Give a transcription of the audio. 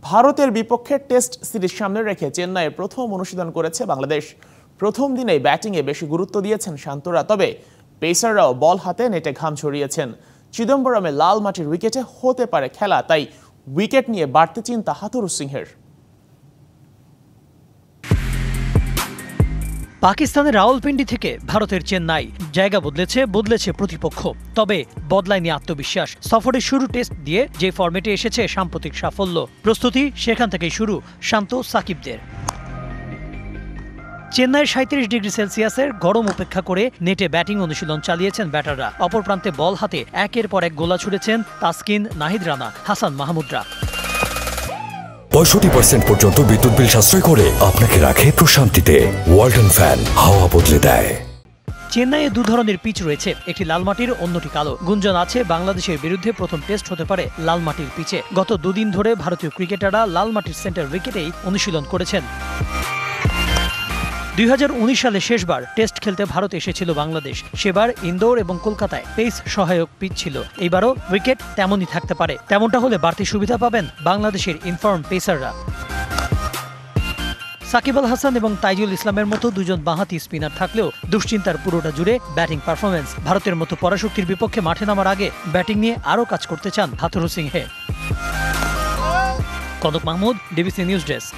ভারতের বিপক্ষে test series সামনে রেখে চেন্নাইয়ে প্রথম অনুশীলন করেছে বাংলাদেশ। প্রথম দিনেই ব্যাটিংয়ে বেশি গুরুত্ব দিয়েছেন শান্তরা, তবে পেসাররাও বল হাতে নেটে ঘাম ছড়িয়েছেন। চিদম্বরমে লাল মাটির উইকেটে হতে পারে খেলা, তাই উইকেট নিয়ে বাড়তি চিন্তা হাথুরুস সিংহের। পাকিস্তানের রাওয়ালপিন্ডি থেকে ভারতের চেন্নাই, জায়গা বদলেছে প্রতিপক্ষ, তবে বদলায়নি আত্মবিশ্বাস। সফরের শুরু টেস্ট দিয়ে যে ফরম্যাটে এসেছে সাম্প্রতিক সাফল্য, প্রস্তুতি সেখান থেকেই শুরু শান্ত সাকিবদের। চেন্নাইয়ের 37 ডিগ্রি সেলসিয়াসের গরম উপেক্ষা করে নেটে ব্যাটিং অনুশীলন চালিয়েছেন ব্যাটাররা। অপর প্রান্তে বল হাতে একের পর এক গোলা ছুড়েছেন তাসকিন, নাহিদ রানা, হাসান মাহমুদরা। 65% পর্যন্ত বিদ্যুৎ বিল সাশ্রয় করে আপনাকে রাখে প্রশান্তিতে। ওয়ালটন ফ্যান হাওয়া বদলে দেয়। চেন্নাইয়ে দু ধরনের পিচ রয়েছে, একটি লাল মাটির, অন্যটি কালো। গুঞ্জন আছে বাংলাদেশের বিরুদ্ধে প্রথম টেস্ট হতে পারে লাল মাটির পিচে। গত দুদিন ধরে ভারতীয় ক্রিকেটাররা লাল মাটির সেন্টার উইকেটেই অনুশীলন করেছেন। 2019 সালে শেষবার টেস্ট খেলতে ভারত এসেছিল বাংলাদেশ। সেবার ইন্দোর এবং কলকাতায় পেস সহায়ক পিচ ছিল। এইবারও উইকেট তেমনই থাকতে পারে। তেমনটা হলে বাড়তি সুবিধা পাবেন বাংলাদেশের ইনফর্ম পেসাররা। সাকিব আল হাসান এবং তাইজুল ইসলামের মতো দুজন বাঁহাতি স্পিনার থাকলেও দুশ্চিন্তার পুরোটা জুড়ে ব্যাটিং পারফরমেন্স। ভারতের মতো পরাশক্তির বিপক্ষে মাঠে নামার আগে ব্যাটিং নিয়ে আরও কাজ করতে চান Hathurusinghe. Kanak Mahmud, DBC news desk.